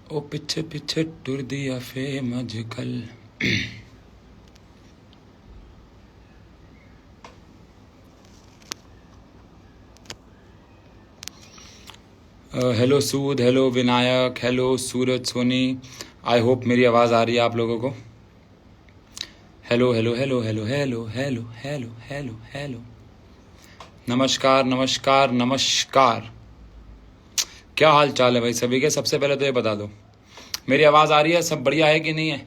ओ पिछे पिछे टुर दिया फे मजकल। Hello Sood, hello Vinayak, hello Suraj Soni. I hope मेरी आवाज़ आ रही है आप लोगों को। Hello hello hello hello hello hello hello hello hello. नमस्कार नमस्कार नमस्कार। क्या हाल चाल है भाई सभी के? सबसे पहले तो ये बता दो मेरी आवाज़ आ रही है, सब बढ़िया है कि नहीं है?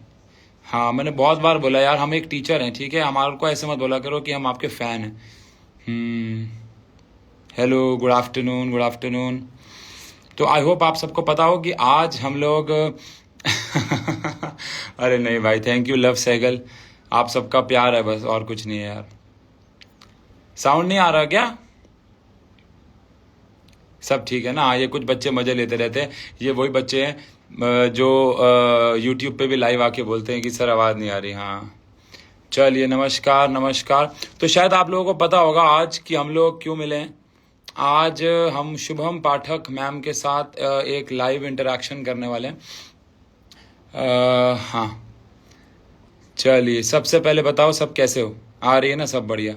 हाँ, मैंने बहुत बार बोला यार, हम एक टीचर हैं, ठीक है? हमारे को ऐसे मत बोला करो कि हम आपके फ़ैन हैं। Hello, good afternoon, good afternoon. तो आई होप आप सबको पता हो कि आज हम लोग अरे नहीं भाई, थैंक यू लव सैगल, आप सबका प्यार है बस, और कुछ नहीं है यार। साउंड नहीं आ रहा क्या? सब ठीक है ना? हाँ, ये कुछ बच्चे मजे लेते रहते हैं। ये वही बच्चे हैं जो यूट्यूब पे भी लाइव आके बोलते हैं कि सर आवाज़ नहीं आ रही। हाँ, चलिए, नमस्कार नमस्कार। तो शायद आप लोगों को पता होगा आज कि हम लोग क्यों मिले हैं। आज हम शुभम पाठक मैम के साथ एक लाइव इंटरेक्शन करने वाले हैं। हाँ, चलिए, सबसे पहले बताओ सब कैसे हो? आ रही है ना सब बढ़िया?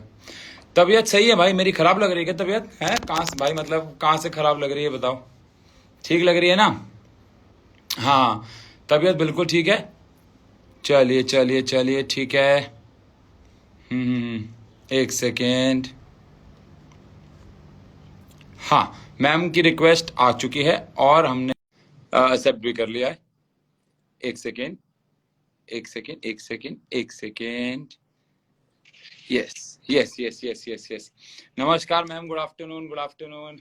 तबीयत सही है भाई मेरी? खराब लग रही है क्या तबीयत? है कहाँ से भाई, मतलब कहाँ से खराब लग रही है बताओ? ठीक लग रही है ना? हाँ, तबीयत बिल्कुल ठीक है। चलिए चलिए चलिए, ठीक है। एक सेकेंड। हाँ, मैम की रिक्वेस्ट आ चुकी है और हमने एक्सेप्ट भी कर लिया है। एक सेकेंड, एक सेकेंड, एक सेकेंड, एक second. Yes yes yes yes yes yes. नमस्कार ma'am, good afternoon, good afternoon.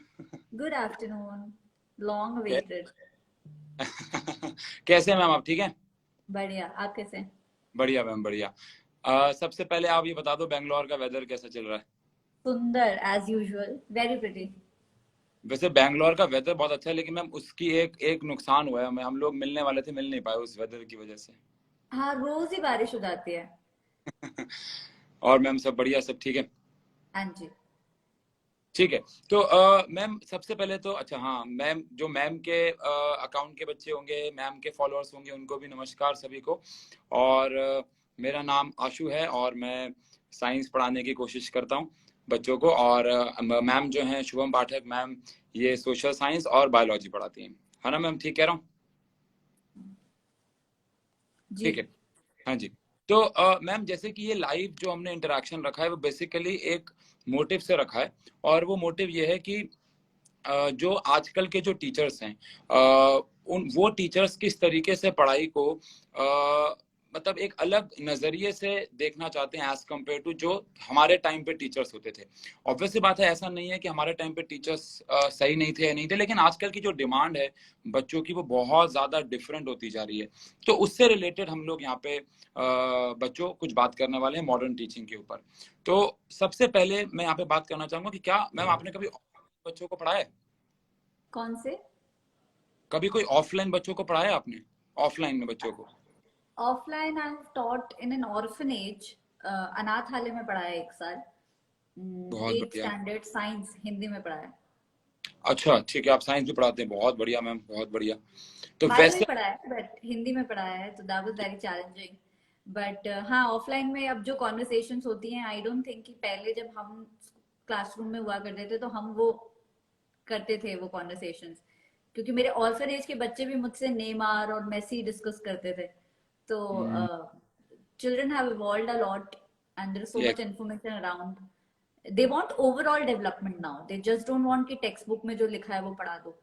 Good afternoon. Long awaited. कैसे हैं मैम आप? ठीक हैं? बढ़िया, आप कैसे हैं? बढ़िया मैम, बढ़िया। सबसे पहले आप ये बता दो बेंगलोर का वेदर कैसा चल रहा है? सुंदर as usual. Very pretty. वैसे बेंगलोर का वेदर बहुत अच्छा है, लेकिन मैम उसकी एक एक नुकसान हुआ है हमें। हम लोग मिलने वाले थे, मिल नहीं पाए उस वेदर की वजह से। हाँ, रोज ही बारिश हो जाती है। और मैम सब बढ़िया, सब ठीक है? हाँ जी। ठीक है। तो मैम सबसे पहले तो अच्छा, हाँ मैम, जो मैम के अकाउंट के बच्चे होंगे, मैम के फॉलोअर्स होंगे, उनको भी नमस्कार सभी को। और मेरा नाम आशु है और मैं साइंस पढ़ाने की कोशिश करता हूँ बच्चों को। और मैम जो हैं शुभम पाठक मैम, ये सोशल साइंस और बायोलॉजी पढ़ाती हैं, है ना मैम? ठीक कह रहा हूँ? जी। ठीक है। हाँ जी। तो मैम जैसे कि ये लाइव जो हमने इंटरेक्शन रखा है वो बेसिकली एक मोटिव से रखा है। और वो मोटिव ये है कि जो आजकल के जो टीचर्स हैं, उन वो टीचर्स किस तरीके से पढ़ाई को मतलब एक अलग नजरिए से देखना चाहते हैं एज कम्पेयर टू जो हमारे टाइम पे टीचर्स होते थे। ऑब्वियसली बात है, ऐसा नहीं है कि हमारे टाइम पे टीचर्स सही नहीं थे या नहीं थे, लेकिन आजकल की जो डिमांड है बच्चों की वो बहुत ज्यादा डिफरेंट होती जा रही है। तो उससे रिलेटेड हम लोग यहाँ पे बच्चों कुछ बात करने वाले हैं मॉडर्न टीचिंग के ऊपर। तो सबसे पहले मैं यहाँ पे बात करना चाहूंगा कि क्या मैम आपने कभी बच्चों को पढ़ाया है? कौन से? कभी कोई ऑफलाइन बच्चों को पढ़ाया है आपने? ऑफलाइन में बच्चों को? Offline I have taught in an orphanage. अनाथालय में पढ़ाया है 1 साल। बहुत 8th बढ़िया। स्टैंडर्ड साइंस हिंदी में पढ़ाया है। अच्छा, ठीक है, आप साइंस भी पढ़ाते हैं, बहुत बढ़िया मैम, बहुत बढ़िया। तो बायो भी वैसे पढ़ाया है बट हिंदी में पढ़ाया है, तो that was very challenging. But हाँ, ऑफलाइन में अब जो कॉन्वर्सेशंस होती हैं, आई डोंट थिंक कि पहले जब हम क्लासरूम में हुआ करते थे तो हम वो करते थे वो कॉन्वर्सेशंस। क्योंकि मेरे ऑल्फर एज के बच्चे भी मुझसे नेमार और मेसी डिस्कस करते थे। तो children have evolved a lot and there is so ये much information around. They want overall development now, they just don't want कि टेक्स्ट बुक में जो लिखा है वो पढ़ा दो।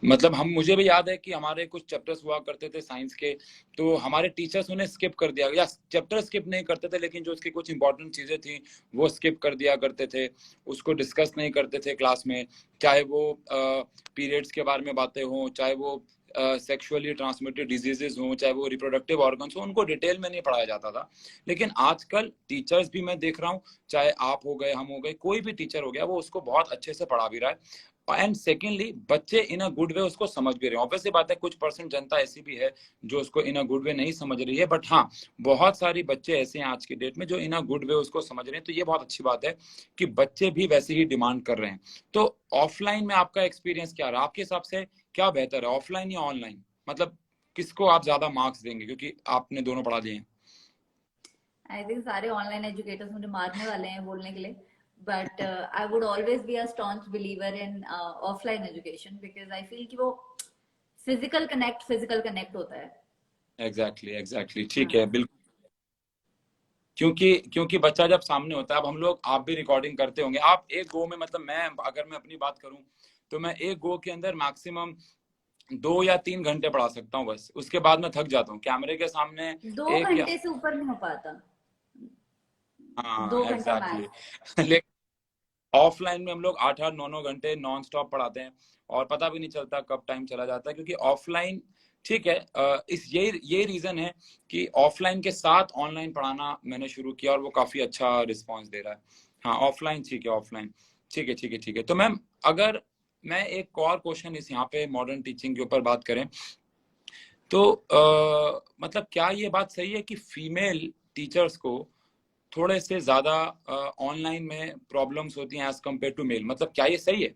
मतलब हम, मुझे भी याद है कि हमारे कुछ चैप्टर्स हुआ करते थे साइंस के, तो हमारे टीचर्स उन्हें स्किप कर दिया, या चैप्टर स्किप नहीं करते थे लेकिन जो उसकी कुछ इंपॉर्टेंट चीजें थी वो स्किप कर दिया करते थे, उसको डिस्कस नहीं करते थे क्लास में। चाहे वो पीरियड्स के बारे में बातें हों, चाहे वो सेक्सुअली ट्रांसमिटेड डिजीजेज हों, चाहे वो रिप्रोडक्टिव ऑर्गन्स हो, उनको डिटेल में नहीं पढ़ाया जाता था। लेकिन आजकल टीचर्स भी मैं देख रहा हूँ, चाहे आप हो गए, हम हो गए, कोई भी टीचर हो गया, वो उसको बहुत अच्छे से पढ़ा भी रहा है। एंड सेकेंडली बच्चे इन अ गुड वे उसको समझ भी रहे हैं। ऑब्वियसली बात है कुछ परसेंट जनता ऐसी भी है जो उसको इन अ गुड वे नहीं समझ रही है, बट हाँ बहुत सारी बच्चे ऐसे हैं आज की डेट में जो इन अ गुड वे उसको समझ रहे हैं। तो ये बहुत अच्छी बात है कि बच्चे भी वैसे ही डिमांड कर रहे हैं। तो ऑफलाइन में आपका एक्सपीरियंस क्या रहा? आपके हिसाब से क्या बेहतर है, ऑफलाइन या ऑनलाइन? मतलब किसको आप ज्यादा मार्क्स देंगे, क्योंकि आपने दोनों पढ़ा लिए हैं। आई थिंक सारे ऑनलाइन एजुकेटर्स मुझे मारने वाले हैं बोलने के लिए, but I would always be a staunch believer in offline education, because I feel कि वो फिजिकल कनेक्ट होता है। एग्जैक्टली एग्जैक्टली, ठीक है, हाँ। बिल्कुल। क्योंकि क्योंकि बच्चा जब सामने होता है, अब हम लोग, आप भी रिकॉर्डिंग करते होंगे, आप एक गो में, मतलब मैं अगर मैं अपनी बात करूं तो मैं एक गो के अंदर मैक्सिमम 2 या 3 घंटे पढ़ा सकता हूँ, बस उसके बाद मैं थक जाता हूँ कैमरे के सामने। दो एक या, घंटे से ऊपर नहीं हो पाता। हाँ 2 घंटा एग्जैक्टली। मैक्स। लेकिन ऑफलाइन में हम लोग 8 8 9 9 घंटे नॉन स्टॉप पढ़ाते हैं और पता भी नहीं चलता कब टाइम चला जाता है, क्योंकि ऑफलाइन, ठीक है, इस ये रीजन है कि ऑफलाइन के साथ ऑनलाइन पढ़ाना मैंने शुरू किया और वो काफी अच्छा रिस्पांस दे रहा है। हाँ ऑफलाइन ठीक है, ऑफलाइन ठीक है, ठीक है, ठीक है। तो मैम अगर मैं एक और क्वेश्चन इस यहाँ पे मॉडर्न टीचिंग के ऊपर बात करें तो मतलब क्या ये बात सही है कि फीमेल टीचर्स को थोड़े से ज्यादा ऑनलाइन में प्रॉब्लम्स होती हैं एज कम्पेयर टू मेल? मतलब क्या ये सही है,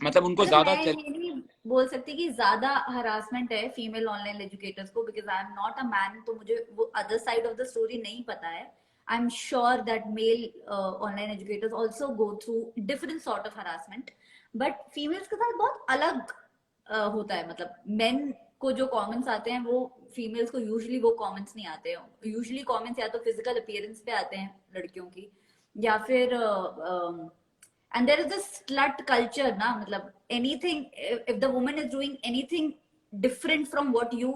मतलब उनको मतलब ज्यादा मैं ये नहीं बोल सकती कि ज्यादा हरासमेंट है फीमेल ऑनलाइन एजुकेटर्स को, because I am not a man, तो मुझे वो other side of the story नहीं पता है। I am sure that male online educators also go through different sort of harassment, but females के साथ बहुत अलग होता है। मतलब मेन को जो कमेंट्स आते हैं वो फीमेल्स को यूजुअली वो कमेंट्स नहीं आते हैं। यूजुअली कमेंट्स या तो फिजिकल अपीयरेंस पे आते हैं लड़कियों की, या फिर and there is this slut culture na, matlab anything, if the woman is doing anything different from what you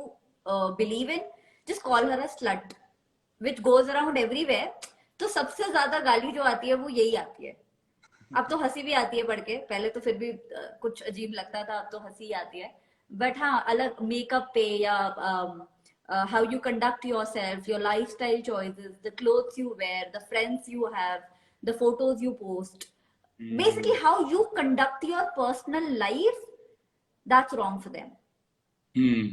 believe in, just call her a slut, which goes around everywhere. तो सबसे ज्यादा गाली जो आती है वो यही आती है। अब तो हंसी भी आती है पढ़ के, पहले तो फिर भी कुछ अजीब लगता था, अब तो हंसी आती है। बट हाँ, अलग मेकअप पे या how you conduct yourself, your lifestyle choices, the clothes you wear, the friends you have, the photos you post, basically how you conduct your personal life, that's wrong for them. हम्म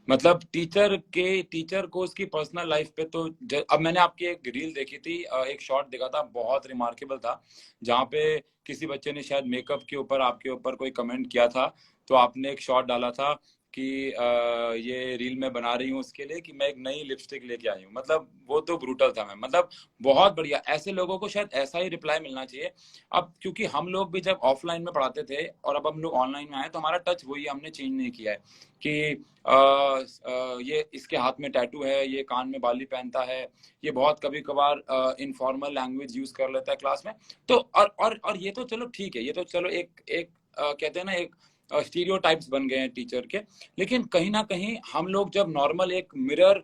मतलब teacher को उसकी personal life पे तो अब मैंने आपकी एक reel देखी थी, एक शॉट देखा था, बहुत रिमार्केबल था, जहाँ पे किसी बच्चे ने शायद मेकअप के ऊपर आपके ऊपर कोई कमेंट किया था, तो आपने एक शॉट डाला था कि ये रील मैं बना रही हूँ उसके लिए कि मैं एक नई लिपस्टिक लेके आई हूँ। मतलब वो तो ब्रूटल था मैम, मतलब बहुत बढ़िया। ऐसे लोगों को शायद ऐसा ही रिप्लाई मिलना चाहिए। अब क्योंकि हम लोग भी जब ऑफलाइन में पढ़ाते थे और अब हम लोग ऑनलाइन में आए तो हमारा टच वही, हमने चेंज नहीं किया है कि ये इसके हाथ में टैटू है, ये कान में बाली पहनता है, ये बहुत कभी कभार इनफॉर्मल लैंग्वेज यूज कर लेता है क्लास में। तो और ये तो चलो ठीक है, ये तो चलो एक एक कहते हैं ना, एक स्टीरियोटाइप्स बन गए हैं टीचर के। लेकिन कहीं ना कहीं हम लोग जब नॉर्मल एक मिरर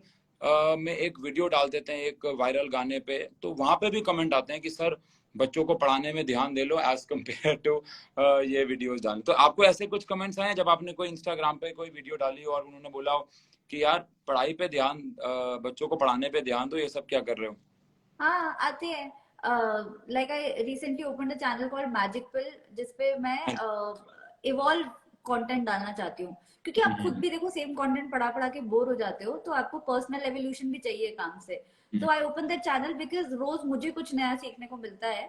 में एक वीडियो डाल देते हैं एक वायरल गाने पे, तो वहां पे भी कमेंट आते हैं कि सर बच्चों को पढ़ाने में ध्यान दे लो एज कम्पेयर टू ये वीडियोस डालें। तो आपको ऐसे कुछ कमेंट्स आए जब आपने कोई इंस्टाग्राम पे कोई वीडियो डाली और उन्होंने बोला हो कि यार पढ़ाई पे ध्यान, बच्चों को पढ़ाने पे ध्यान दो, ये सब क्या कर रहे हो? हाँ आते हैं। Like I recently open a channel called magic pill, जिसपे मैं इवॉल्व कंटेंट डालना चाहती हूँ, क्योंकि आप खुद भी देखो सेम कंटेंट पढ़ा पढ़ा के बोर हो जाते हो, तो आपको पर्सनल एवोल्यूशन भी चाहिए काम से। तो I open that channel because रोज मुझे कुछ नया सीखने को मिलता है,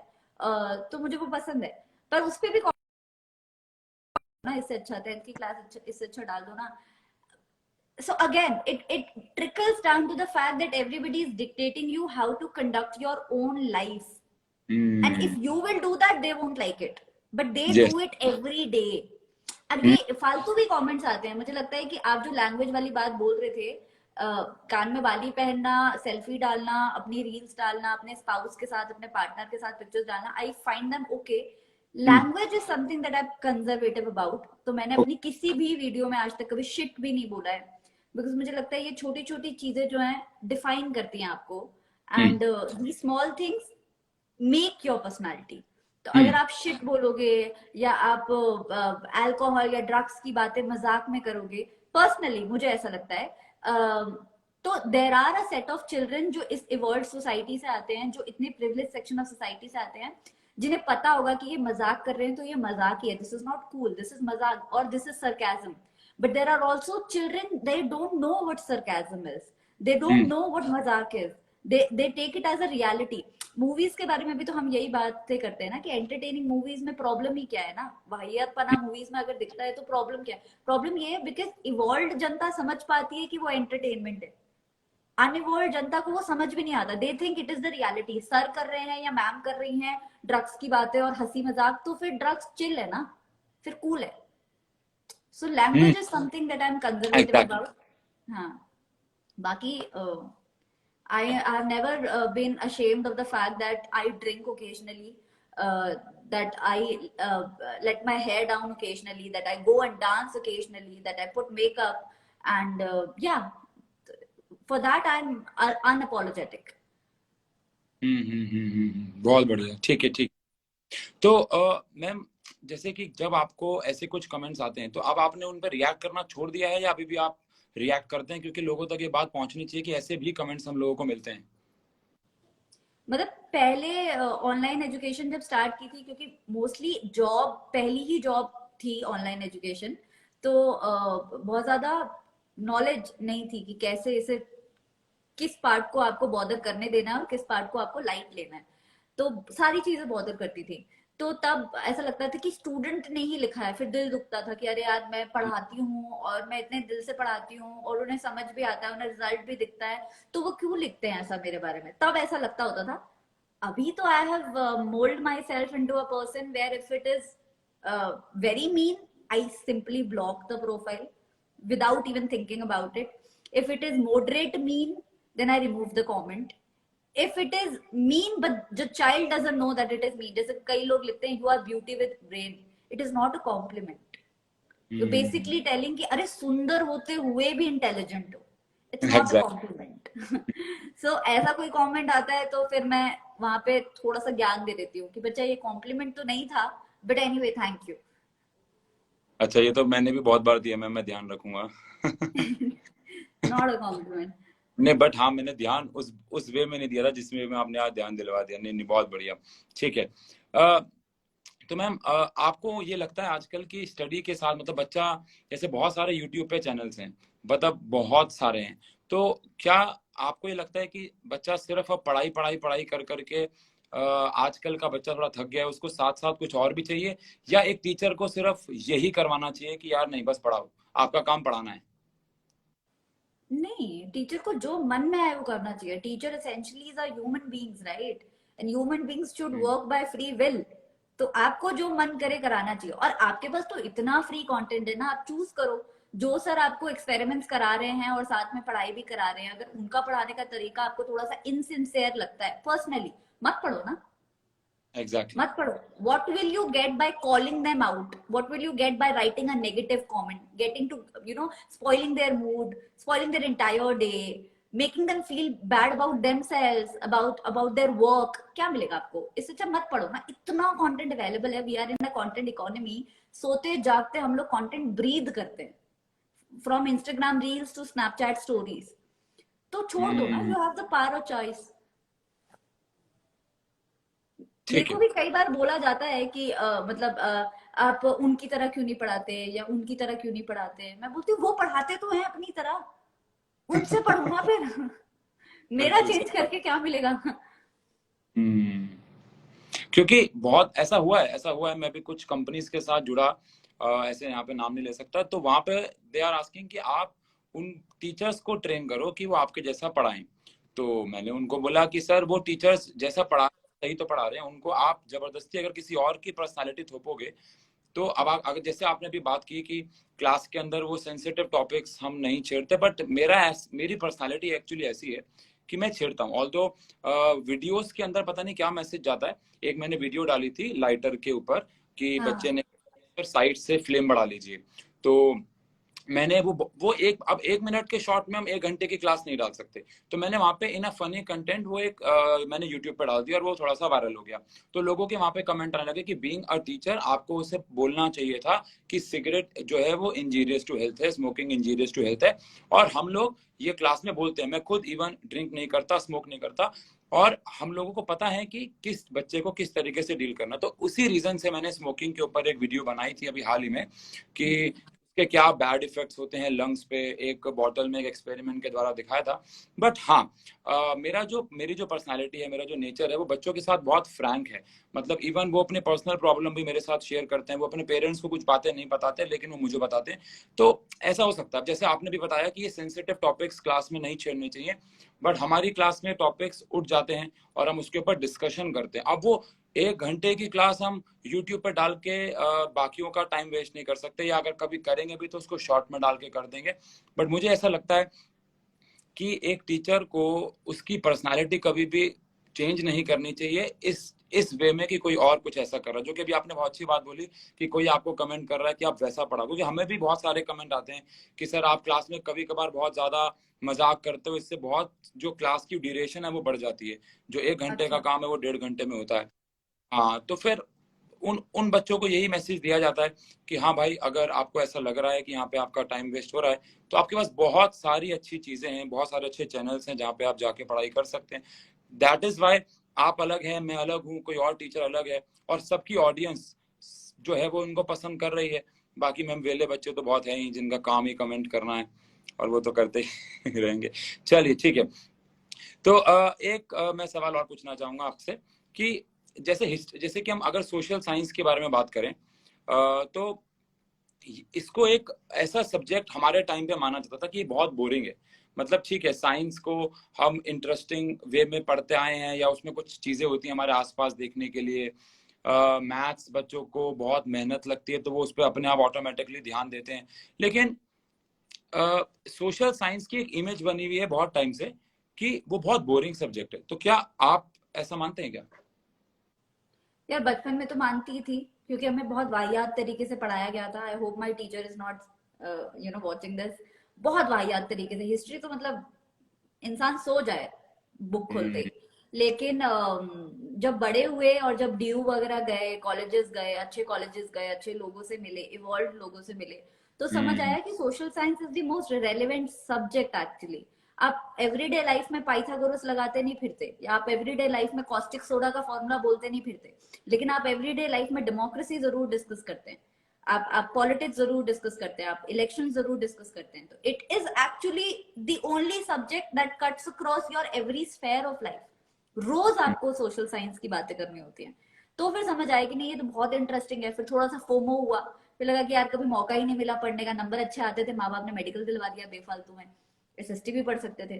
तो मुझे वो पसंद है। पर उस पर भी ना, इससे अच्छा 10th की क्लास इससे अच्छा डाल दो ना। So again, it trickles down to the fact that everybody is dictating you how to conduct your own life, and if you will do that they won't like it, but they do yes. it every day. अब ये फालतू भी comments आते हैं। मुझे लगता है कि आप जो लैंग्वेज वाली बात बोल रहे थे, कान में बाली पहनना, सेल्फी डालना, अपनी रील्स डालना, अपने स्पाउस के साथ, अपने पार्टनर के साथ पिक्चर्स डालना, I find them okay. Language is something that I am conservative about. तो मैंने अपनी किसी भी वीडियो में आज तक कभी शिट भी नहीं बोला है, बिकॉज मुझे लगता है ये छोटी छोटी चीजें जो है डिफाइन करती हैं आपको, and the small things make your personality. तो अगर आप शिट बोलोगे या आप अल्कोहल या ड्रग्स की बातें मजाक में करोगे, पर्सनली मुझे ऐसा लगता है, तो there are a set of children जो इस इवॉल्व सोसाइटी से आते हैं, जो इतने प्रिविलेज सेक्शन ऑफ सोसाइटी से आते हैं, जिन्हें पता होगा कि ये मजाक कर रहे हैं तो ये मजाक ही है, this is not cool, this is मजाक और this is sarcasm. But there are also children, they don't know what sarcasm is, they don't hmm know what mazak is, they take it as a reality. Movies के बारे में भी तो हम यही बातें करते हैं ना कि एंटरटेनिंग मूवीज में प्रॉब्लम ही क्या है ना, वाहियातपना मूवीज में अगर दिखता है तो प्रॉब्लम क्या है? प्रॉब्लम ये है बिकॉज इवॉल्व जनता समझ पाती है कि वो एंटरटेनमेंट है, अनइवॉल्व जनता को वो समझ भी नहीं आता, they think it is the reality. Sir कर रहे हैं या मैम कर रही हैं ड्रग्स की बातें और हंसी मजाक, तो फिर ड्रग्स चिल है ना, फिर कूल है. So hmm language is something that I'm conservative exactly. about. हाँ. बाकी I have never been ashamed of the fact that I drink occasionally, that I let my hair down occasionally, that I go and dance occasionally, that I put makeup, and yeah, for that I'm unapologetic. बहुत बढ़िया. ठीक है, ठीक. तो ma'am, जैसे कि जब आपको ऐसे कुछ कमेंट्स आते हैं तो अब आपने उन पर रिएक्ट करना छोड़ दिया है या अभी भी आप रिएक्ट करते हैं, क्योंकि लोगों तक ये बात पहुंचनी चाहिए कि ऐसे भी कमेंट्स हम लोगों को मिलते हैं? मतलब पहले ऑनलाइन एजुकेशन जब स्टार्ट की थी, क्योंकि मोस्टली जॉब, पहली ही जॉब थी ऑनलाइन एजुकेशन, तो बहुत ज्यादा नॉलेज नहीं थी कि कैसे इसे, किस पार्ट को आपको बॉदर करने देना है और किस पार्ट को आपको लाइट लेना है, तो सारी चीजें बॉदर करती थी. तो तब ऐसा लगता था कि स्टूडेंट ने ही लिखा है, फिर दिल दुखता था कि अरे यार मैं पढ़ाती हूँ और मैं इतने दिल से पढ़ाती हूँ और उन्हें समझ भी आता है, उन्हें रिजल्ट भी दिखता है, तो वो क्यों लिखते हैं ऐसा मेरे बारे में, तब ऐसा लगता होता था. अभी तो I have mould myself into a person where if it is very mean, I simply block the profile without even thinking about it. If it is moderate mean, then I remove the comment. If it is mean but the child doesn't know that it is mean, जैसे कई लोग लिखते हैं you are beauty with brain, it is not a compliment. You're basically telling कि अरे सुंदर होते हुए भी इंटेलिजेंट हो, it's not a exact. compliment. So ऐसा कोई कमेंट आता है तो फिर मैं वहां पे थोड़ा सा ज्ञान दे देती हूँ कि बच्चा ये कॉम्प्लीमेंट तो नहीं था, बट एनीवे थैंक यू. अच्छा, ये तो मैंने भी बहुत बार दिया, मैं ध्यान रखूंगा. Not a compliment. नहीं, बट हाँ, मैंने ध्यान उस वे में नहीं दिया था जिसमें में आपने आज ध्यान दिलवा दिया. नहीं नहीं, बहुत बढ़िया. ठीक है. तो मैम, आपको ये लगता है आजकल की स्टडी के साथ, मतलब बच्चा, जैसे बहुत सारे यूट्यूब पे चैनल्स हैं, मतलब बहुत सारे हैं, तो क्या आपको ये लगता है कि बच्चा सिर्फ अब पढ़ाई पढ़ाई पढ़ाई कर करके, आजकल का बच्चा थोड़ा थक गया है, उसको साथ साथ कुछ और भी चाहिए, या एक टीचर को सिर्फ यही करवाना चाहिए कि यार नहीं, बस पढ़ाओ, आपका काम पढ़ाना है? नहीं, टीचर को जो मन में आए वो करना चाहिए. Teacher essentially is a human beings, right? And human beings should work by free will. तो आपको जो मन करे कराना चाहिए, और आपके पास तो इतना फ्री कंटेंट है ना, आप चूज करो. जो सर आपको एक्सपेरिमेंट्स करा रहे हैं और साथ में पढ़ाई भी करा रहे हैं, अगर उनका पढ़ाने का तरीका आपको थोड़ा सा इनसिंसियर लगता है पर्सनली, मत पढ़ो ना. एग्जैक्टली. मत पढ़ो. What will you get by calling them out? What will you get by writing a negative comment, getting to, spoiling their mood, spoiling their entire day, making them feel bad about themselves, about their work? क्या मिलेगा आपको इससे? अच्छा मत पढ़ो ना. इतना content available है, we are in a content economy. सोते जागते हम लोग कंटेंट ब्रीद करते हैं, from Instagram reels to Snapchat stories. तो छोड़ दो ना, you have the power of choice. मेरे ठीक को है. भी कई बार बोला जाता है कि मतलब आप उनकी तरह क्यों नहीं पढ़ाते या उनकी तरह क्यों नहीं पढ़ाते. मैं बोलती हूँ वो पढ़ाते तो हैं अपनी तरह, उनसे पढ़ो ना फिर. मेरा बिल्कुल चेंज सही. करके क्या मिलेगा? हम्म क्योंकि बहुत ऐसा हुआ है, मैं भी कुछ कंपनीज के साथ जुड़ा, ऐसे यहाँ पे नाम नहीं ले सकता, तो वहां पे दे आर आस्किंग कि आप उन टीचर्स को ट्रेन करो कि वो आपके जैसा पढ़ाएं. तो मैंने उनको बोला कि सर, वो टीचर्स जैसा पढ़ा सही तो पढ़ा रहे हैं, उनको आप जबरदस्ती अगर किसी और की पर्सनालिटी थोपोगे, तो अब अगर जैसे आपने अभी बात की कि क्लास के अंदर वो सेंसिटिव टॉपिक्स हम नहीं छेड़ते, बट मेरी पर्सनालिटी एक्चुअली ऐसी है कि मैं छेड़ता हूँ. ऑल्दो वीडियोस के अंदर पता नहीं क्या मैसेज जाता है. एक मैंने वीडियो डाली थी लाइटर के ऊपर कि बच्चे ने साइड से फ्लेम बढ़ा लीजिए, तो मैंने वो अब 1 मिनट के शॉर्ट में हम 1 घंटे की क्लास नहीं डाल सकते, तो मैंने वहां पे इन फनी कंटेंट वो एक मैंने यूट्यूब पे डाल दिया और वो थोड़ा सा वायरल हो गया. तो लोगों के वहां पे कमेंट आने लगे कि बीइंग अ टीचर आपको उसे बोलना चाहिए था कि सिगरेट जो है वो इंजीरियस टू हेल्थ है, स्मोकिंग इंजीरियस टू हेल्थ है. और हम लोग ये क्लास में बोलते हैं, मैं खुद इवन ड्रिंक नहीं करता, स्मोक नहीं करता, और हम लोगों को पता है कि किस बच्चे को किस तरीके से डील करना। तो उसी रीजन से मैंने स्मोकिंग के ऊपर एक वीडियो बनाई थी अभी हाल ही में कि के क्या बैड इफेक्ट्स होते हैं लंग्स पे, एक बॉटल में एक एक्सपेरिमेंट के द्वारा दिखाया था। बट हाँ, मेरी जो पर्सनालिटी है, मेरा जो नेचर है, वो बच्चों के साथ बहुत फ्रैंक है। मतलब इवन वो अपने पर्सनल प्रॉब्लम भी मेरे साथ शेयर करते हैं। वो अपने पेरेंट्स को कुछ बातें नहीं बताते, लेकिन वो मुझे बताते हैं। तो ऐसा हो सकता है, जैसे आपने भी बताया कि ये सेंसिटिव टॉपिक्स क्लास में नहीं छेड़ने चाहिए, बट हमारी क्लास में टॉपिक्स उठ जाते हैं और हम उसके ऊपर डिस्कशन करते हैं। अब वो 1 घंटे की क्लास हम यूट्यूब पर डाल के बाकियों का टाइम वेस्ट नहीं कर सकते, या अगर कभी करेंगे भी तो उसको शॉर्ट में डाल के कर देंगे। बट मुझे ऐसा लगता है कि एक टीचर को उसकी पर्सनालिटी कभी भी चेंज नहीं करनी चाहिए इस वे में कि कोई और कुछ ऐसा कर रहा है। जो कि अभी आपने बहुत अच्छी बात बोली कि कोई आपको कमेंट कर रहा है कि आप वैसा पढ़ाओ, क्योंकि हमें भी बहुत सारे कमेंट आते हैं कि सर आप क्लास में कभी कभार बहुत ज्यादा मजाक करते हो, इससे बहुत जो क्लास की ड्यूरेशन है वो बढ़ जाती है। जो 1 घंटे का अच्छा। काम है वो 1.5 घंटे में होता है। हाँ, तो फिर उन उन बच्चों को यही मैसेज दिया जाता है कि हाँ भाई, अगर आपको ऐसा लग रहा है कि यहाँ पे आपका टाइम वेस्ट हो रहा है, तो आपके पास बहुत सारी अच्छी चीजें हैं, बहुत सारे अच्छे चैनल्स हैं जहाँ पे आप जाके पढ़ाई कर सकते हैं। दैट इज वाई आप अलग हैं, मैं अलग हूँ, कोई और टीचर अलग है, और सबकी ऑडियंस जो है वो उनको पसंद कर रही है। बाकी मैम वेले बच्चे तो बहुत हैं ही जिनका काम ही कमेंट करना है, और वो तो करते ही रहेंगे। चलिए ठीक है। तो एक मैं सवाल और पूछना चाहूंगा आपसे कि जैसे कि हम अगर सोशल साइंस के बारे में बात करें, तो इसको एक ऐसा सब्जेक्ट हमारे टाइम पे माना जाता था कि ये बहुत बोरिंग है। मतलब ठीक है, साइंस को हम इंटरेस्टिंग वे में पढ़ते आए हैं, या उसमें कुछ चीजें होती हैं हमारे आसपास देखने के लिए। मैथ्स बच्चों को बहुत मेहनत लगती है, तो वो उस पर अपने आप ऑटोमेटिकली ध्यान देते हैं। लेकिन सोशल साइंस की एक इमेज बनी हुई है बहुत टाइम से कि वो बहुत बोरिंग सब्जेक्ट है। तो क्या आप ऐसा मानते हैं क्या? यार बचपन में तो मानती ही थी, क्योंकि हमें बहुत वाहियात तरीके से पढ़ाया गया था। I hope my teacher is not watching this. बहुत वाहियात तरीके से हिस्ट्री तो मतलब इंसान सो जाए बुक खोलते हम्म। ही। लेकिन जब बड़े हुए और जब ड्यू वगैरह गए, कॉलेजेस गए, अच्छे कॉलेजेस गए, अच्छे लोगों से मिले, इवॉल्व लोगों से मिले, तो समझ हम्म। आया कि social science is the most relevant subject actually. आप एवरीडे लाइफ में पाइथागोरस लगाते नहीं फिरते, या आप एवरीडे लाइफ में कॉस्टिक सोडा का फॉर्मूला बोलते नहीं फिरते, लेकिन आप एवरीडे लाइफ में डेमोक्रेसी जरूर डिस्कस करते हैं। आप पॉलिटिक्स जरूर डिस्कस करते हैं, आप इलेक्शन जरूर डिस्कस करते हैं। तो it is actually the only subject that cuts across your every sphere of life. रोज आपको सोशल साइंस की बातें करनी होती हैं। तो फिर समझ आया कि नहीं, ये तो बहुत इंटरेस्टिंग है। फिर थोड़ा सा फोमो हुआ, फिर लगा कि यार कभी मौका ही नहीं मिला पढ़ने का, नंबर अच्छे आते थे, माँ बाप ने मेडिकल दिलवा दिया बेफालतू में, एसएसटी भी पढ़ सकते थे।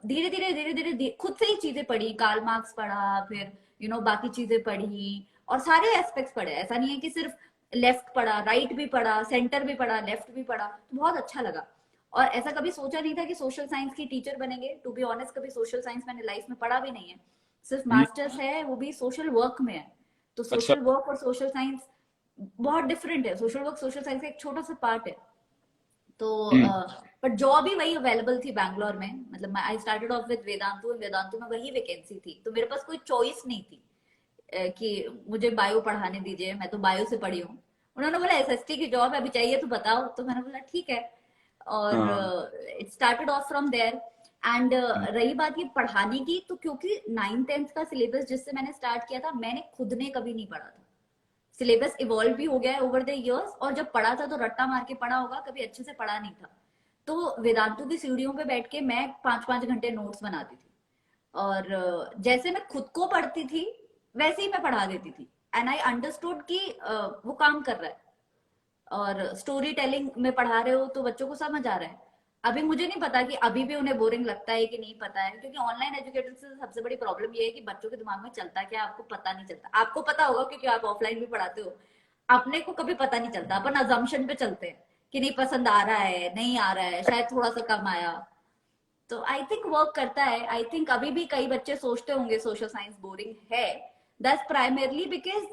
धीरे धीरे धीरे धीरे खुद से ही चीजें पढ़ी, कार्ल मार्क्स पढ़ा, फिर बाकी चीजें पढ़ी, और सारे एस्पेक्ट्स पढ़े। ऐसा नहीं है कि सिर्फ लेफ्ट पढ़ा, राइट भी पढ़ा, सेंटर भी पढ़ा, लेफ्ट भी पढ़ा, तो बहुत अच्छा लगा। और ऐसा कभी सोचा नहीं था कि सोशल साइंस की टीचर बनेंगे। टू बी ऑनेस्ट, कभी सोशल साइंस मैंने लाइफ में पढ़ा भी नहीं है। सिर्फ हम्म। मास्टर्स है, वो भी सोशल वर्क में है। तो अच्छा। सोशल वर्क और सोशल साइंस बहुत डिफरेंट है। सोशल वर्क सोशल साइंस का एक छोटा सा पार्ट है। तो हम्म। पर जॉब ही वही अवेलेबल थी बैंगलोर में। मतलब I started off with Vedantu, Vedantu में वही वैकेंसी थी, तो मेरे पास कोई चॉइस नहीं थी कि मुझे बायो पढ़ाने दीजिए, मैं तो बायो से पढ़ी हूँ। उन्होंने बोला एसएसटी की जॉब है, अभी चाहिए तो बताओ। तो मैंने बोला ठीक है, और हाँ। It started off from there. And hmm. रही बात ये पढ़ाने की, तो क्योंकि 9th-10th का सिलेबस जिससे मैंने स्टार्ट किया था, मैंने खुद ने कभी नहीं पढ़ा था। सिलेबस इवॉल्व भी हो गया है ओवर द इयर्स, और जब पढ़ा था तो रट्टा मार के पढ़ा होगा, कभी अच्छे से पढ़ा नहीं था। तो वेदांतु की सीढ़ियों पे बैठ के मैं 5-5 घंटे नोट्स बनाती थी, और जैसे मैं खुद को पढ़ती थी वैसे ही मैं पढ़ा देती थी। एंड आई अंडरस्टूड कि वो काम कर रहा है, और स्टोरी टेलिंग में पढ़ा रहे हो तो बच्चों को समझ आ रहा है। अभी मुझे नहीं पता कि अभी भी उन्हें बोरिंग लगता है कि नहीं पता है, क्योंकि ऑनलाइन एजुकेटर से सबसे बड़ी प्रॉब्लम ये है कि बच्चों के दिमाग में चलता क्या आपको पता नहीं चलता। आपको पता होगा क्योंकि आप ऑफलाइन भी पढ़ाते हो। अपने को कभी पता नहीं चलता, अपन अजम्पशन पे चलते हैं कि नहीं पसंद आ रहा है, नहीं आ रहा है, शायद थोड़ा सा कम आया। तो आई थिंक वर्क करता है। आई थिंक अभी भी कई बच्चे सोचते होंगे सोशल साइंस बोरिंग है। दैट्स प्राइमरली बिकॉज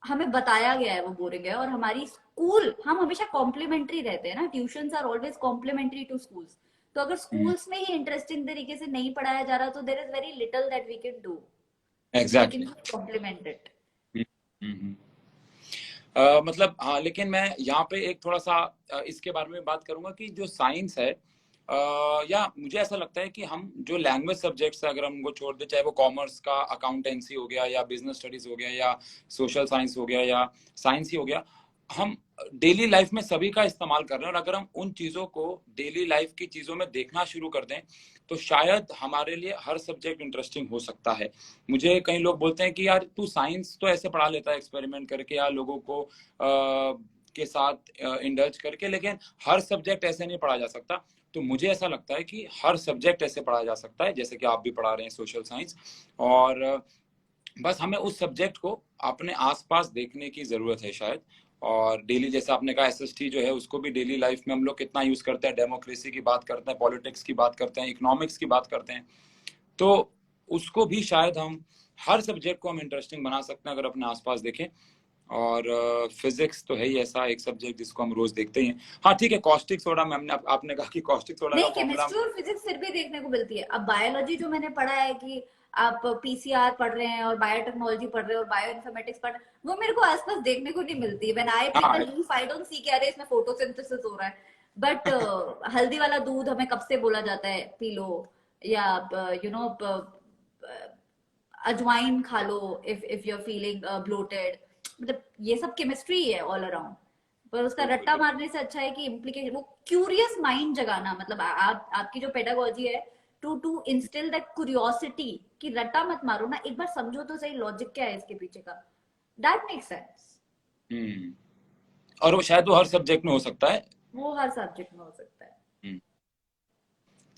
हमें बताया गया है वो बोरिंग है, और हमारी स्कूल, हम हमेशा कॉम्प्लीमेंट्री रहते हैं ना, tuitions are always complementary to schools. तो अगर स्कूल्स में ही इंटरेस्टिंग तरीके से नहीं पढ़ाया जा रहा, तो there is very little that we can do, लेकिन एग्जैक्टली। Complement it. मतलब हाँ, लेकिन मैं यहाँ पे एक थोड़ा सा इसके बारे में बात करूंगा कि जो साइंस है, या मुझे ऐसा लगता है कि हम जो लैंग्वेज सब्जेक्ट्स अगर हम उनको छोड़ दें, चाहे वो कॉमर्स का अकाउंटेंसी हो गया या बिजनेस स्टडीज हो गया या सोशल साइंस हो गया या साइंस ही हो गया, हम डेली लाइफ में सभी का इस्तेमाल कर रहे हैं। और अगर हम उन चीजों को डेली लाइफ की चीजों में देखना शुरू कर दें तो शायद हमारे लिए हर सब्जेक्ट इंटरेस्टिंग हो सकता है। मुझे कई लोग बोलते हैं कि यार तू साइंस तो ऐसे पढ़ा लेता है एक्सपेरिमेंट करके या लोगों को के साथ इंडल्ज करके, लेकिन हर सब्जेक्ट ऐसे नहीं पढ़ा जा सकता। तो मुझे ऐसा लगता है कि हर सब्जेक्ट ऐसे पढ़ा जा सकता है जैसे कि आप भी पढ़ा रहे हैं सोशल साइंस, और बस हमें उस सब्जेक्ट को अपने आसपास देखने की जरूरत है शायद। और डेली जैसे आपने कहा एसएसटी जो है उसको भी डेली लाइफ में हम लोग कितना यूज करते हैं, डेमोक्रेसी की बात करते हैं, पॉलिटिक्स की बात करते हैं, इकोनॉमिक्स की बात करते हैं, तो उसको भी शायद हम हर सब्जेक्ट को हम इंटरेस्टिंग बना सकते हैं अगर अपने आसपास देखें। और फिजिक्स तो है ही ऐसा एक सब्जेक्ट जिसको हम रोज देखते ही हैं। हाँ ठीक है, कॉस्टिक सोडा मैम ने आपने कहा कि कॉस्टिक सोडा का नहीं, फॉर्मूला, केमिस्ट्री और फिजिक्स फिर भी देखने को मिलती है। अब बायोलॉजी जो मैंने पढ़ा है कि आप पीसीआर पढ़ रहे हैं और बायोटेक्नोलॉजी पढ़ रहे हैं और बायो इन्फॉर्मेटिक्स पढ़ रहे हैं, वो मेरे को आसपास देखने को नहीं मिलती। व्हेन आई पिक द हाँ लीफ आई डोंट सी कि अरे इसमें फोटोसिंथेसिस हो रहा है। बट हल्दी वाला दूध हमें कब से बोला जाता है पी लो, या यू नो अजवाइन खा लो if you are feeling bloated. मतलब ये सब केमिस्ट्री है ऑल अराउंड, पर उसका रट्टा मारने से अच्छा है कि इम्प्लीकेशन, वो क्यूरियस माइंड जगाना। मतलब आपकी जो पेडागोजी है टू इंस्टिल दैट क्यूरियोसिटी कि रट्टा मत मारो ना, एक बार समझो तो सही लॉजिक क्या है इसके पीछे का। That makes sense. और वो शायद वो हर सब्जेक्ट में हो सकता है। वो हर सब्जेक्ट में हो सकता है।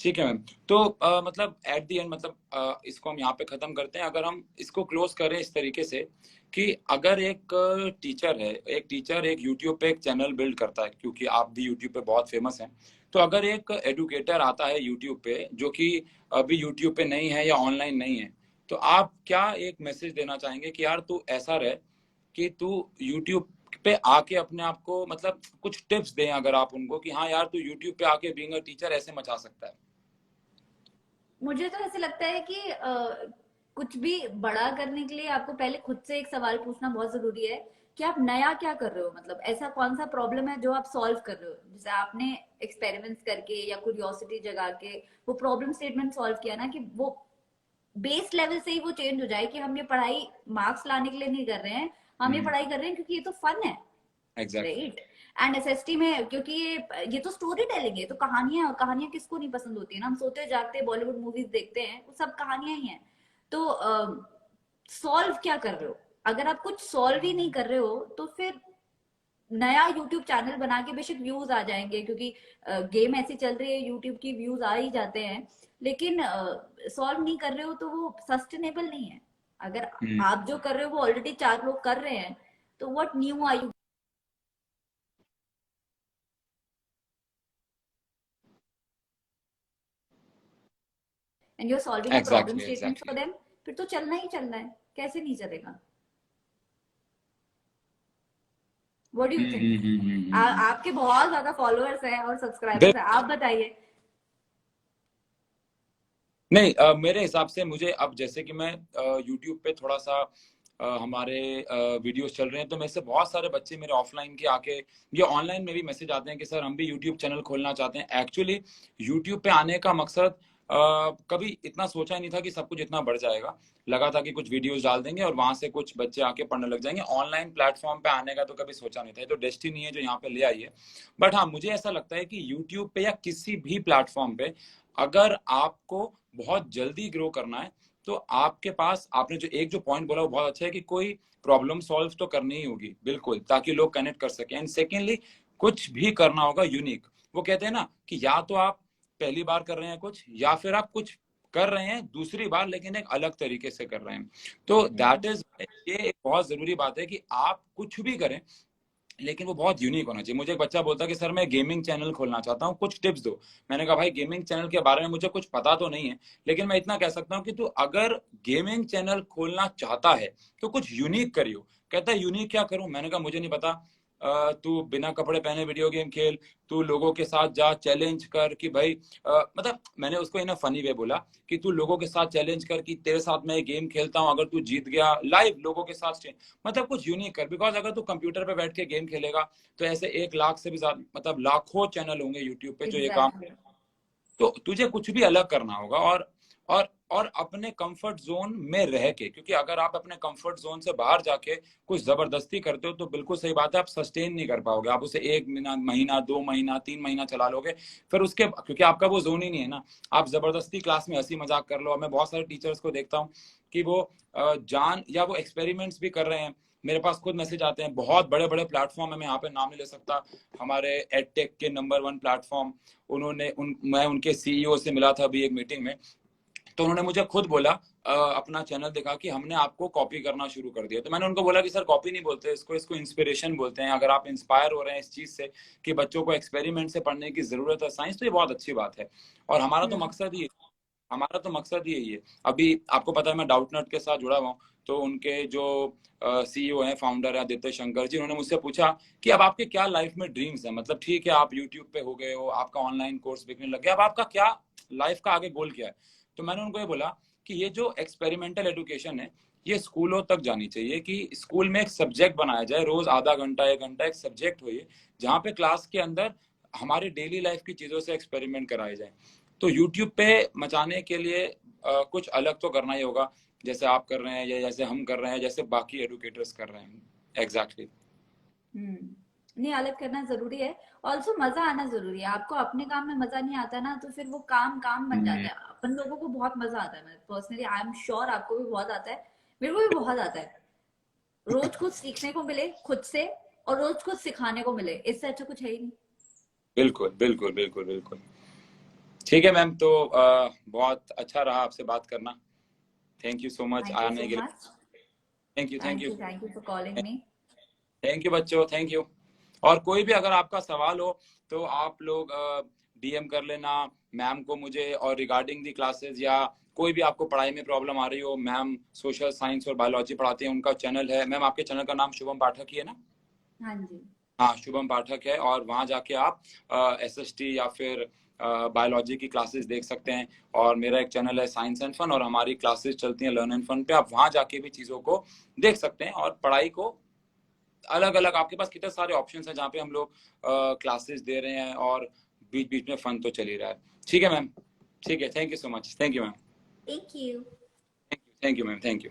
ठीक है मैम। तो मतलब एट द एंड मतलब इसको हम यहाँ पे खत्म करते हैं। अगर हम इसको क्लोज करें इस तरीके से कि अगर एक टीचर है, एक टीचर एक यूट्यूब पे एक चैनल बिल्ड करता है, क्योंकि आप भी यूट्यूब पे बहुत फेमस हैं, तो अगर एक एडुकेटर आता है यूट्यूब पे जो कि अभी यूट्यूब पे नहीं है या ऑनलाइन नहीं है, तो आप क्या एक मैसेज देना चाहेंगे कि यार तू ऐसा रहे कि तू यूट्यूब पे आके अपने आप को मतलब कुछ टिप्स दें अगर आप उनको कि हाँ यार तू यूट्यूब पे आके बीइंग अ टीचर ऐसे मचा सकता है। मुझे तो ऐसे लगता है कि कुछ भी बड़ा करने के लिए आपको पहले खुद से एक सवाल पूछना बहुत जरूरी है कि आप नया क्या कर रहे हो। मतलब ऐसा कौन सा प्रॉब्लम है जो आप सॉल्व कर रहे हो। जैसे आपने एक्सपेरिमेंट्स करके या क्यूरियोसिटी जगा के वो प्रॉब्लम स्टेटमेंट सॉल्व किया ना, कि वो बेस लेवल से ही वो चेंज हो जाए कि हम ये पढ़ाई मार्क्स लाने के लिए नहीं कर रहे हैं, हम ये पढ़ाई कर रहे हैं क्योंकि ये तो फन है। एग्जैक्टली। राइट। एंड एसएसटी में क्योंकि ये तो स्टोरी टेलिंग है, तो कहानियां कहानियां किसको नहीं पसंद होती है ना। हम सोते जागते बॉलीवुड मूवीज देखते हैं, वो सब कहानियां ही हैं। तो सॉल्व क्या कर रहे हो। अगर आप कुछ सॉल्व ही नहीं कर रहे हो तो फिर नया यूट्यूब चैनल बना के बेशक व्यूज आ जाएंगे, क्योंकि गेम ऐसी चल रही है यूट्यूब की, व्यूज आ ही जाते हैं। लेकिन सॉल्व नहीं कर रहे हो तो वो सस्टेनेबल नहीं है। अगर आप जो कर रहे हो वो ऑलरेडी 4 लोग कर रहे हैं, तो what new are you and you are solving a problem exactly statement for exactly. Them, फिर तो चलना ही चलना है। कैसे नहीं चलेगा। What do you think. आपके बहुत ज्यादा फॉलोअर्स हैं और सब्सक्राइबर्स हैं, आप बताइए। नहीं मेरे हिसाब से मुझे अब जैसे कि मैं यूट्यूब पे थोड़ा सा हमारे वीडियोस चल रहे हैं, तो मेरे से बहुत सारे बच्चे मेरे ऑफलाइन के आके या ऑनलाइन में भी मैसेज आते हैं कि सर हम भी यूट्यूब चैनल खोलना चाहते हैं। एक्चुअली यूट्यूब पे आने का मकसद कभी इतना सोचा ही नहीं था कि सब कुछ इतना बढ़ जाएगा। लगा था कि कुछ वीडियोस डाल देंगे और वहां से कुछ बच्चे आके पढ़ने लग जाएंगे। ऑनलाइन प्लेटफॉर्म पे आने का तो कभी सोचा नहीं था। ये तो डेस्टिनी है जो यहाँ पे ले आई है। बट हाँ मुझे ऐसा लगता है कि यूट्यूब पे या किसी भी प्लेटफॉर्म पे अगर आपको बहुत जल्दी ग्रो करना है तो आपके पास, आपने जो पॉइंट बोला वो बहुत अच्छा है कि कोई प्रॉब्लम सॉल्व तो करनी ही होगी बिल्कुल, ताकि लोग कनेक्ट कर सकें। एंड सेकेंडली कुछ भी करना होगा यूनिक। वो कहते हैं ना कि या तो आप पहली बार कर रहे हैं कुछ, या फिर आप कुछ कर रहे हैं दूसरी बार लेकिन एक अलग तरीके से कर रहे हैं। तो दैट इज, ये एक बहुत जरूरी बात है कि आप कुछ भी करें लेकिन वो बहुत यूनिक होना चाहिए। मुझे एक बच्चा बोलता है कि सर मैं गेमिंग चैनल खोलना चाहता हूँ, कुछ टिप्स दो। मैंने कहा भाई गेमिंग चैनल के बारे में मुझे कुछ पता तो नहीं है, लेकिन मैं इतना कह सकता हूँ कि तू अगर गेमिंग चैनल खोलना चाहता है तो कुछ यूनिक करियो। कहता है यूनिक क्या करूं। मैंने कहा मुझे नहीं पता। तू बिना कपड़े पहने वीडियो गेम खेल, तू लोगों के साथ जा चैलेंज कर कि भाई मतलब मैंने उसको इन फनी वे बोला कि तू लोगों के साथ चैलेंज कर कि तेरे साथ मैं गेम खेलता हूँ, अगर तू जीत गया लाइव लोगों के साथ मतलब कुछ यूनिक कर। बिकॉज अगर तू कंप्यूटर पे बैठ के गेम खेलेगा तो ऐसे 1 लाख से भी ज्यादा मतलब लाखों चैनल होंगे यूट्यूब पे जो ये काम एग्जैक्टली। तो तुझे कुछ भी अलग करना होगा, और अपने कंफर्ट जोन में रह के, क्योंकि अगर आप अपने कंफर्ट जोन से बाहर जाके कुछ जबरदस्ती करते हो तो बिल्कुल सही बात है, आप सस्टेन नहीं कर पाओगे। आप उसे 1 महीना 2 महीना 3 महीना चला लोगे, फिर उसके, क्योंकि आपका वो जोन ही नहीं है ना। आप जबरदस्ती क्लास में हंसी मजाक कर लो। मैं बहुत सारे टीचर्स को देखता हूँ कि वो जान या वो एक्सपेरिमेंट्स भी कर रहे हैं। मेरे पास खुद मैसेज आते हैं, बहुत बड़े बड़े प्लेटफॉर्म है, मैं यहाँ पे नाम नहीं ले सकता, हमारे एडटेक के नंबर 1 प्लेटफॉर्म, मैं उनके सीईओ से मिला था अभी एक मीटिंग में, तो उन्होंने मुझे खुद बोला, अपना चैनल दिखा कि हमने आपको कॉपी करना शुरू कर दिया। तो मैंने उनको बोला कि सर कॉपी नहीं बोलते इसको इंस्पिरेशन बोलते हैं। अगर आप इंस्पायर हो रहे हैं इस चीज से कि बच्चों को एक्सपेरिमेंट से पढ़ने की जरूरत है साइंस, तो ये बहुत अच्छी बात है। और हमारा तो मकसद ही यही है। अभी आपको पता है मैं डाउटनट के साथ जुड़ा हुआ हूँ, तो उनके जो सीईओ हैं, फाउंडर है आदित्य शंकर जी, उन्होंने मुझसे पूछा कि अब आपके क्या लाइफ में ड्रीम्स है, मतलब ठीक है आप यूट्यूब पे हो गए हो, आपका ऑनलाइन कोर्स बिकने लग गया, अब आपका क्या लाइफ का आगे गोल क्या है। तो मैंने उनको ये बोला कि ये जो एक्सपेरिमेंटल एजुकेशन है ये स्कूलों तक जानी चाहिए, कि स्कूल में एक सब्जेक्ट बनाया जाए, रोज आधा घंटा 1 घंटा एक सब्जेक्ट हो ये, जहाँ पे क्लास के अंदर हमारी डेली लाइफ की चीजों से एक्सपेरिमेंट कराए जाए। तो यूट्यूब पे मचाने के लिए कुछ अलग तो करना ही होगा, जैसे आप कर रहे हैं या जैसे हम कर रहे हैं, जैसे बाकी एडुकेटर्स कर रहे हैं। एग्जैक्टली नहीं, अलग करना जरूरी है। ऑल्सो मजा आना जरूरी है। आपको अपने काम में मजा नहीं आता ना, तो फिर वो काम काम बन जाता है। अपन लोगों को बहुत मजा आता है, मैं पर्सनली आई एम श्योर आपको भी बहुत आता है, मेरे को भी बहुत आता है। रोज कुछ सीखने को मिले खुद से, और रोज कुछ सिखाने को मिले, इससे अच्छा कुछ है ही नहीं। बिल्कुल बिल्कुल बिल्कुल बिल्कुल। ठीक है मैम, तो बहुत अच्छा रहा आपसे बात करना। Thank you so much thank you आने सो के लिए। Much. Thank you thank you thank you for calling me. Thank you बच्चों, थैंक यू। और कोई भी अगर आपका सवाल हो तो आप लोग डीएम कर लेना मैम को मुझे, और रिगार्डिंग दी क्लासेस, या कोई भी आपको पढ़ाई में प्रॉब्लम आ रही हो, मैम सोशल साइंस और बायोलॉजी पढ़ाती हैं, उनका चैनल है। मैम आपके चैनल का नाम शुभम पाठक ही है ना? हाँ जी। हाँ, शुभम पाठक है, और वहाँ जाके आप एसएसटी या फिर बायोलॉजी की क्लासेस देख सकते हैं। और मेरा एक चैनल है साइंस एंड फन, और हमारी क्लासेस चलती हैं लर्न एंड फन पे, आप वहाँ जाके भी चीज़ों को देख सकते हैं। और पढ़ाई को अलग अलग, आपके पास कितने सारे ऑप्शंस हैं जहाँ पे हम लोग क्लासेस दे रहे हैं, और बीच बीच में फन तो चल ही रहा है। ठीक है मैम, ठीक है, thank you so much, thank you ma'am, thank you. Thank you ma'am, thank you.